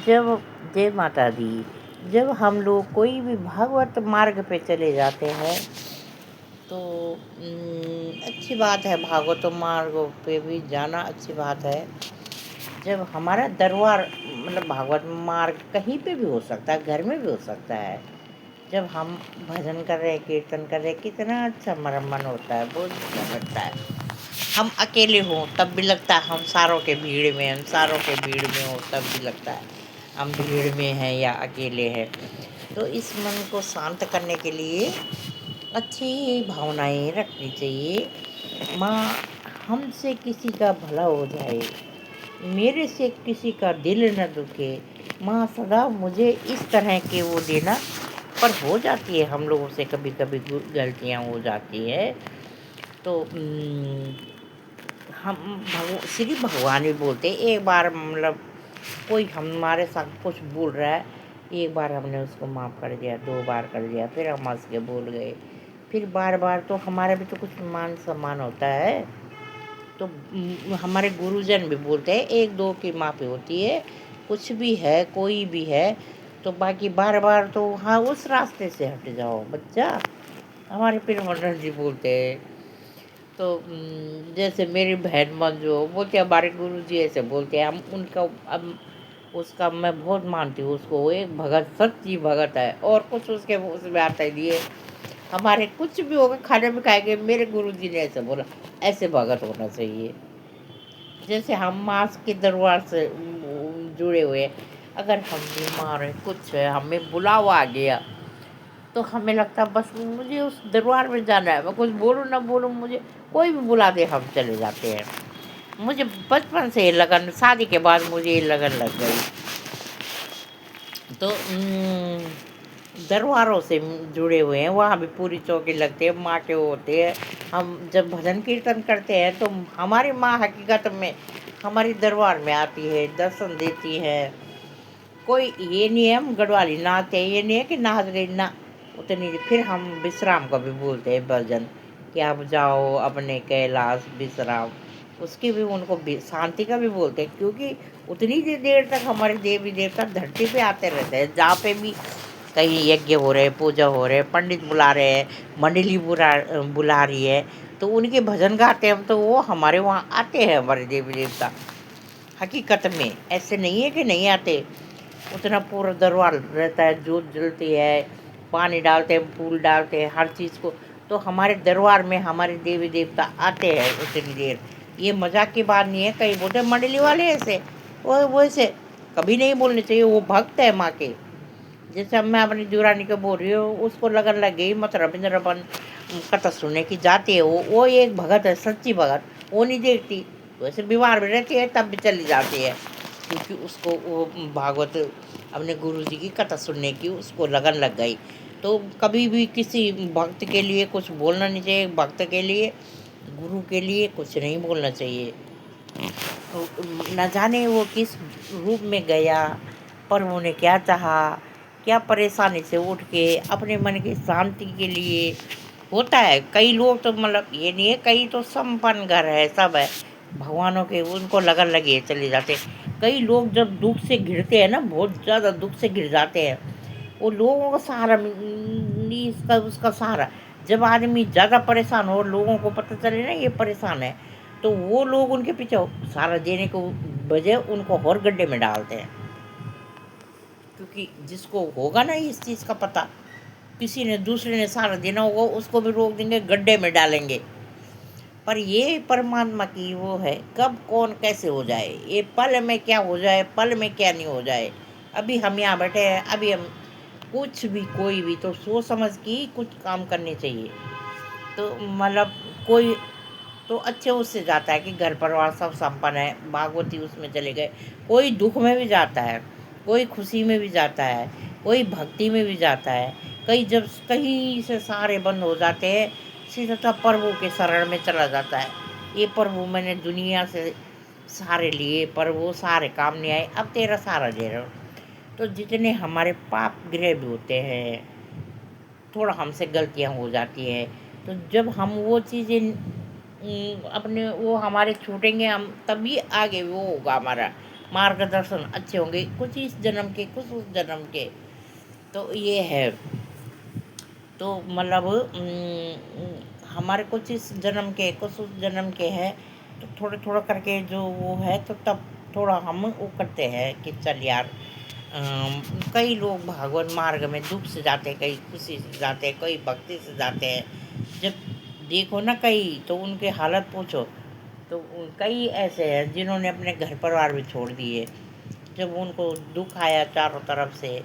जब जय माता दी। जब हम लोग कोई भी भागवत मार्ग पे चले जाते हैं तो अच्छी बात है, भागवत मार्ग पे भी जाना अच्छी बात है। जब हमारा दरबार मतलब भागवत मार्ग कहीं पे भी हो सकता है, घर में भी हो सकता है। जब हम भजन कर रहे हैं, कीर्तन कर रहे हैं, कितना अच्छा हमारा मन होता है, बहुत अच्छा लगता है। हम अकेले हों तब भी लगता है हम सारों के भीड़ में, हम सारों के भीड़ में हो तब भी लगता है हम भीड़ में हैं या अकेले हैं। तो इस मन को शांत करने के लिए अच्छी भावनाएं रखनी चाहिए। माँ, हमसे किसी का भला हो जाए, मेरे से किसी का दिल न दुखे, माँ सदा मुझे इस तरह के वो देना। पर हो जाती है, हम लोगों से कभी कभी गलतियाँ हो जाती है। तो हम श्री भगवान भी बोलते हैं। एक बार मतलब कोई हमारे साथ कुछ बोल रहा है, एक बार हमने उसको माफ़ कर दिया, 2 बार कर दिया, फिर हम हंस के बोल गए, फिर बार बार तो हमारा भी तो कुछ मान सम्मान होता है। तो हमारे गुरुजन भी बोलते हैं 1-2 की माफ़ी होती है, कुछ भी है कोई भी है। तो बाकी बार बार तो हाँ, उस रास्ते से हट जाओ बच्चा, हमारे पीर मंडल जी बोलते हैं। तो जैसे मेरी बहन मंजू बोलते हैं, हमारे गुरु जी ऐसे बोलते हैं, हम उनका अब उसका मैं बहुत मानती हूँ उसको। वो एक भगत, सच्ची भगत है, और कुछ उसके उसमें आता ही नहीं है। हमारे कुछ भी होगा, खाने में खाएंगे, मेरे गुरु जी ने ऐसे बोला, ऐसे भगत होना चाहिए। जैसे हम मास के दरबार से जुड़े हुए, अगर हम बीमार हैं, कुछ है, हमें बुलावा आ गया, तो हमें लगता बस मुझे उस दरबार में जाना है, मैं कुछ बोलूँ ना बोलूँ, मुझे कोई भी बुला दे हम चले जाते हैं। मुझे बचपन से ये लगन, शादी के बाद मुझे ये लगन लग गई। तो दरबारों से जुड़े हुए हैं, वहाँ भी पूरी चौकी लगते हैं, माँ के होते हैं। हम जब भजन कीर्तन करते हैं तो हमारी माँ हकीकत में हमारी दरबार में आती है, दर्शन देती है। कोई ये नहीं है हम गढ़वाली नाचते हैं, ये नहीं है कि नाच गई ना, उतनी। फिर हम विश्राम का भी बोलते हैं भजन, कि आप जाओ अपने कैलाश विश्राम। उसकी भी उनको शांति का भी बोलते हैं, क्योंकि उतनी देर तक हमारे देवी देवता धरती पे आते रहते हैं। जहाँ पे भी कहीं यज्ञ हो रहे, पूजा हो रहे, पंडित बुला रहे हैं, मंडली बुला रही है, तो उनके भजन गाते हैं हम, तो वो हमारे वहाँ आते हैं, हमारे देवी देवता। हकीकत में ऐसे नहीं है कि नहीं आते, उतना पूरा दरबार रहता है, जोत जलती है, पानी डालते हैं, फूल डालते हैं, हर चीज़ को। तो हमारे दरबार में हमारे देवी देवता आते हैं उतनी देर। ये मजाक की बात नहीं है। कहीं बोलते मंडली वाले ऐसे, वो ऐसे कभी नहीं बोलने चाहिए। वो भक्त है माँ के। जैसे अब मैं अपनी जुरानी को बोल रही हूँ, उसको लगन लग गई मत रविंद्रपन कथा सुनने की, जाती है वो एक भगत है, सच्ची भगत। वो नहीं देखती, वैसे बीमार भी रहती है तब भी चली जाती है, क्योंकि उसको वो भागवत अपने गुरु जी की कथा सुनने की उसको लगन लग गई। तो कभी भी किसी भक्त के लिए कुछ बोलना नहीं चाहिए, भक्त के लिए, गुरु के लिए कुछ नहीं बोलना चाहिए। तो न जाने वो किस रूप में गया, पर उन्होंने क्या चाहा, क्या परेशानी से उठ के अपने मन की शांति के लिए। होता है कई लोग तो मतलब ये नहीं है, कई तो संपन्न घर है, सब है, भगवानों के उनको लगन लगी है चले जाते हैं। कई लोग जब दुख से घिरते हैं ना, बहुत ज़्यादा दुख से घिर जाते हैं, वो लोगों का सहारा नहीं, इसका उसका सहारा। जब आदमी ज़्यादा परेशान हो, लोगों को पता चले ना ये परेशान है, तो वो लोग उनके पीछे सहारा देने को बजाय उनको और गड्ढे में डालते हैं। क्योंकि जिसको होगा ना इस चीज़ का पता, किसी ने दूसरे ने सहारा देना होगा, उसको भी रोक देंगे, गड्ढे में डालेंगे। पर ये परमात्मा की वो है, कब कौन कैसे हो जाए, ये पल में क्या हो जाए, पल में क्या नहीं हो जाए। अभी हम यहाँ बैठे हैं, अभी हम कुछ भी कोई भी तो सोच समझ के कुछ काम करने चाहिए। तो मतलब कोई तो अच्छे उससे जाता है कि घर परिवार सब संपन्न है, भागवती उसमें चले गए। कोई दुख में भी जाता है, कोई खुशी में भी जाता है, कोई भक्ति में भी जाता है। कई जब कहीं से सारे बंद हो जाते हैं, सीधा प्रभु के शरण में चला जाता है। ये प्रभु मैंने दुनिया से सहारे लिए, पर वो सारे काम नहीं आए, अब तेरा सहारा दे रहा हूँ। तो जितने हमारे पाप गृह भी होते हैं, थोड़ा हमसे गलतियाँ हो जाती हैं, तो जब हम वो चीज़ें अपने वो हमारे छूटेंगे, हम तभी आगे वो होगा हमारा। मार्गदर्शन अच्छे होंगे, कुछ इस जन्म के कुछ उस जन्म के। तो ये है। तो मतलब हमारे कुछ इस जन्म के कुछ उस जन्म के हैं। तो थोड़े थोड़ा करके जो वो है, तो तब थोड़ा हम वो करते हैं कि चल यार, कई लोग भागवत मार्ग में दुख से जाते हैं, कई खुशी से जाते हैं, कई भक्ति से जाते हैं। जब देखो ना कई, तो उनके हालत पूछो, तो कई ऐसे हैं जिन्होंने अपने घर परिवार भी छोड़ दिए। जब उनको दुख आया चारों तरफ से,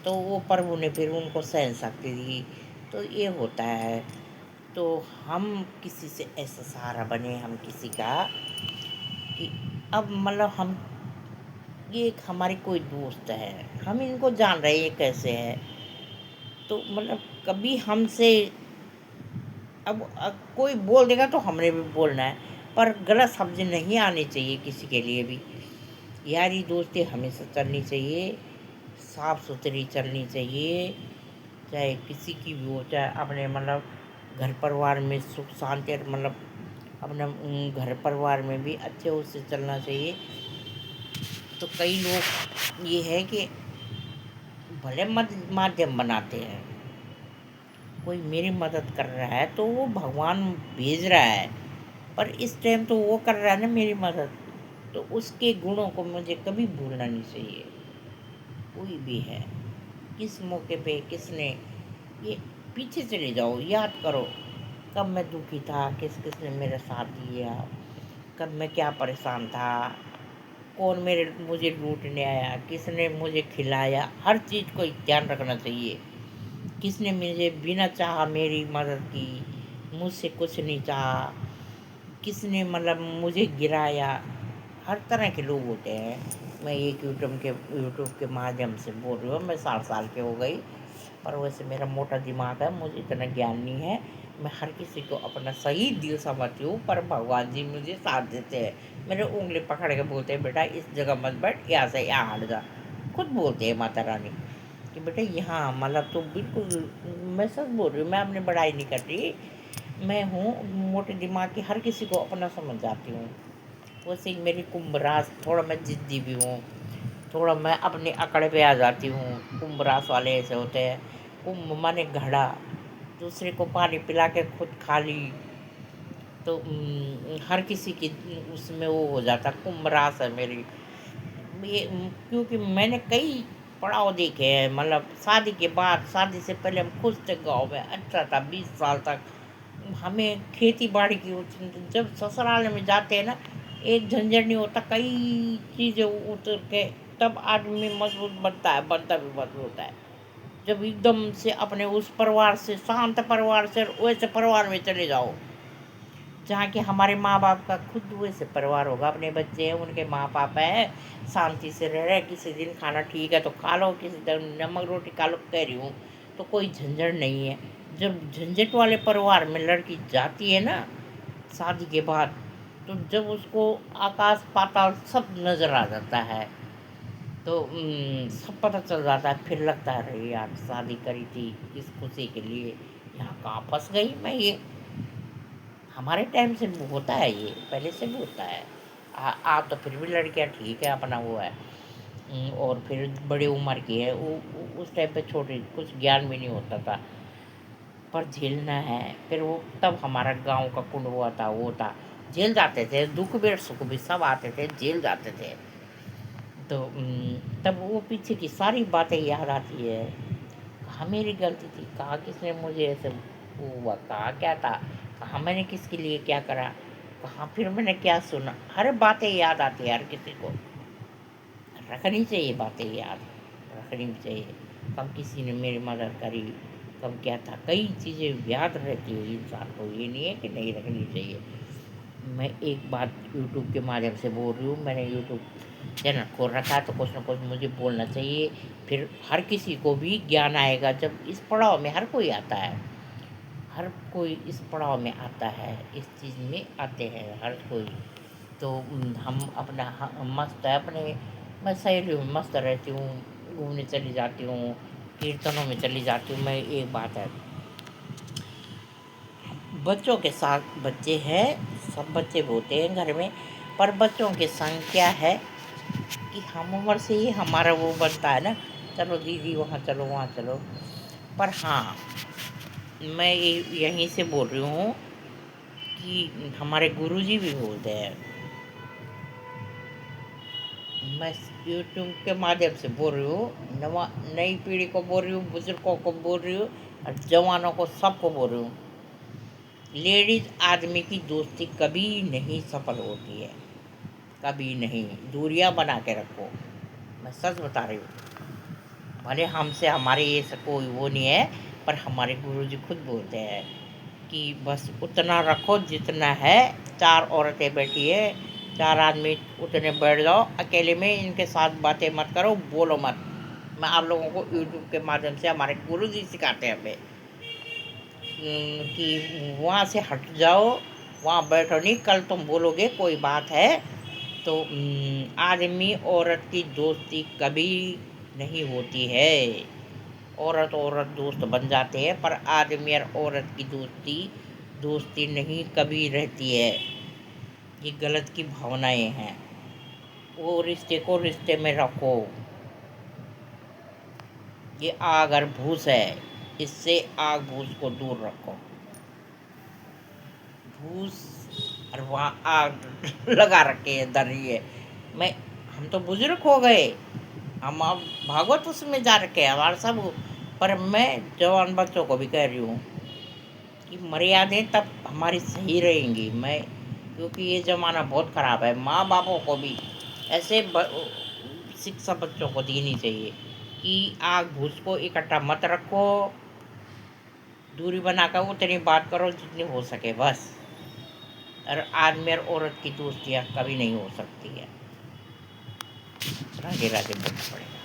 तो वो प्रभु ने फिर उनको सहन शक्ति दी। तो ये होता है। तो हम किसी से ऐसा सहारा बने, हम किसी का, कि अब मतलब हम, ये एक हमारी कोई दोस्त है, हम इनको जान रहे हैं ये कैसे है। तो मतलब कभी हमसे, अब कोई बोल देगा तो हमने भी बोलना है, पर गलत समझ नहीं आनी चाहिए किसी के लिए भी। यारी दोस्ती हमेशा चलनी चाहिए, साफ सुथरी चलनी चाहिए। चाहे किसी की भी हो, चाहे अपने मतलब घर परिवार में सुख शांति, मतलब अपने घर परिवार में भी अच्छे उससे चलना चाहिए। तो कई लोग ये है कि भले माध्यम बनाते हैं, कोई मेरी मदद कर रहा है तो वो भगवान भेज रहा है, पर इस टाइम तो वो कर रहा है ना मेरी मदद, तो उसके गुणों को मुझे कभी भूलना नहीं चाहिए। कोई भी है, किस मौके पे किसने, ये पीछे चले जाओ, याद करो कब मैं दुखी था, किस किसने मेरा साथ दिया, कब मैं क्या परेशान था, कौन मुझे लूटने आया, किसने मुझे खिलाया। हर चीज़ को ध्यान रखना चाहिए। किसने मुझे बिना चाहा मेरी मदद की, मुझसे कुछ नहीं चाहा, किसने मतलब मुझे गिराया। हर तरह के लोग होते हैं। मैं एक यूट्यूब के माध्यम से बोल रही हूँ। मैं 60 साल की हो गई, पर वैसे मेरा मोटा दिमाग है, मुझे इतना ज्ञान नहीं है। मैं हर किसी को अपना सही दिल समझती हूँ, पर भगवान जी मुझे साथ देते हैं। मेरे उंगली पकड़ के बोलते हैं, बेटा इस जगह मत बैठ, यहाँ से यहाँ हट जा। खुद बोलते हैं माता रानी कि बेटा यहाँ, मतलब तो बिल्कुल, मैं सच बोल रही हूँ, मैं अपनी बड़ाई नहीं कर रही। मैं हूँ मोटे दिमाग की, हर किसी को अपना समझ जाती हूँ। वैसे ही मेरी कुंभ रास, थोड़ा मैं जिद्दी भी हूँ, थोड़ा मैं अपने अकड़ पे आ जाती हूँ। कुंभ रास वाले ऐसे होते हैं, कुंभ माने घड़ा, दूसरे को पानी पिला के खुद खाली। तो हर किसी की उसमें वो हो जाता, कुंभ रास है मेरी। ये क्योंकि मैंने कई पड़ाव देखे हैं, मतलब शादी के बाद, शादी से पहले हम खुश थे, गाँव में अच्छा था, 20 साल तक हमें खेती बाड़ी की होती थी। जब ससुराल में जाते हैं ना, एक झंझट नहीं होता, कई चीज़ें उतर के तब आदमी मजबूत बनता है, बनता भी मजबूत होता है। जब एकदम से अपने उस परिवार से, शांत परिवार से वैसे परिवार में चले जाओ, जहाँ कि हमारे माँ बाप का खुद वैसे परिवार होगा, अपने बच्चे हैं, उनके माँ बाप हैं, शांति से रह रहे। किसी दिन खाना ठीक है तो खा लो, किसी दिन नमक रोटी खा लो, कह रही हूँ। तो कोई झंझट नहीं है। जब झंझट वाले परिवार में लड़की जाती है ना शादी के बाद, तो जब उसको आकाश पाताल सब नज़र आ जाता है। तो सब पता चल जाता है। फिर लगता है अरे यार, शादी करी थी इस खुशी के लिए, यहाँ कहाँ फंस गई मैं ये। हमारे टाइम से होता है, ये पहले से भी होता है। आप तो फिर भी लड़कियां ठीक है, अपना वो है। और फिर बड़ी उम्र की है, उस टाइम पे छोटी, कुछ ज्ञान भी नहीं होता था, पर झेलना है। फिर वो तब हमारा गांव का कुंड हुआ था, वो था, झेल जाते थे, दुख भी सुख भी सब आते थे, झेल जाते थे। तो तब वो पीछे की सारी बातें याद आती है। कहाँ मेरी गलती थी, कहाँ किसने मुझे ऐसे वो हुआ, कहाँ क्या था, कहाँ मैंने किसके लिए क्या करा, कहाँ फिर मैंने क्या सुना। हर बातें याद आती है हर किसी को। रखनी चाहिए बातें याद, रखनी भी चाहिए। कब किसी ने मेरी मदद करी, कब क्या था, कई चीज़ें याद रहती है इंसान को, ये नहीं है कि नहीं रखनी चाहिए। मैं एक बात यूट्यूब के माध्यम से बोल रही हूँ, मैंने यूट्यूब चैनल खोल रखा है, तो कुछ ना कुछ मुझे बोलना चाहिए। फिर हर किसी को भी ज्ञान आएगा। जब इस पड़ाव में हर कोई आता है, हर कोई इस पड़ाव में आता है, इस चीज़ में आते हैं हर कोई। तो हम अपना मस्त है अपने, मैं सहेलियों में मस्त रहती हूँ, घूमने चली जाती हूँ, कीर्तनों में चली जाती हूँ। मैं एक बात है, बच्चों के साथ, बच्चे हैं, सब बच्चे होते हैं घर में, पर बच्चों की संख्या है कि हम उम्र से ही हमारा वो बनता है ना, चलो दीदी वहाँ चलो वहाँ चलो। पर हाँ, मैं ये यहीं से बोल रही हूँ कि हमारे गुरुजी भी बोलते हैं, मैं यूट्यूब के माध्यम से बोल रही हूँ, नई पीढ़ी को बोल रही हूँ, बुजुर्गों को बोल रही हूँ, और जवानों को सबको बोल रही हूँ, लेडीज आदमी की दोस्ती कभी नहीं सफल होती है, कभी नहीं। दूरियां बना के रखो, मैं सच बता रही हूँ। भले हमसे हमारे ये सब कोई वो नहीं है, पर हमारे गुरुजी खुद बोलते हैं कि बस उतना रखो जितना है। चार औरतें बैठी है, चार आदमी उतने बैठ जाओ, अकेले में इनके साथ बातें मत करो, बोलो मत। मैं आप लोगों को यूट्यूब के माध्यम से हमारे गुरुजी सिखाते हैं हमें कि वहाँ से हट जाओ, वहाँ बैठो नहीं। कल तुम बोलोगे कोई बात है तो आदमी औरत की दोस्ती कभी नहीं होती है। औरत औरत दोस्त बन जाते हैं, पर आदमी और औरत की दोस्ती दोस्ती नहीं कभी रहती है। ये गलत की भावनाएं हैं। वो रिश्ते को रिश्ते में रखो। ये आग और भूस है, इससे आग भूस को दूर रखो। भूस और वहाँ आग लगा रखे है, डर रही है। मैं हम तो बुजुर्ग हो गए, हम अब भागवत उसमें जा रखे हैं हमारे सब। पर मैं जवान बच्चों को भी कह रही हूँ कि मर्यादें तब हमारी सही रहेंगी। मैं क्योंकि ये ज़माना बहुत ख़राब है, माँ बापों को भी ऐसे शिक्षा बच्चों को देनी चाहिए कि आग भूस को इकट्ठा मत रखो, दूरी बनाकर उतनी बात करो जितनी हो सके बस। और आदमी और औरत की दोस्तियाँ कभी नहीं हो सकती है। राधे राधे बोलना पड़ेगा।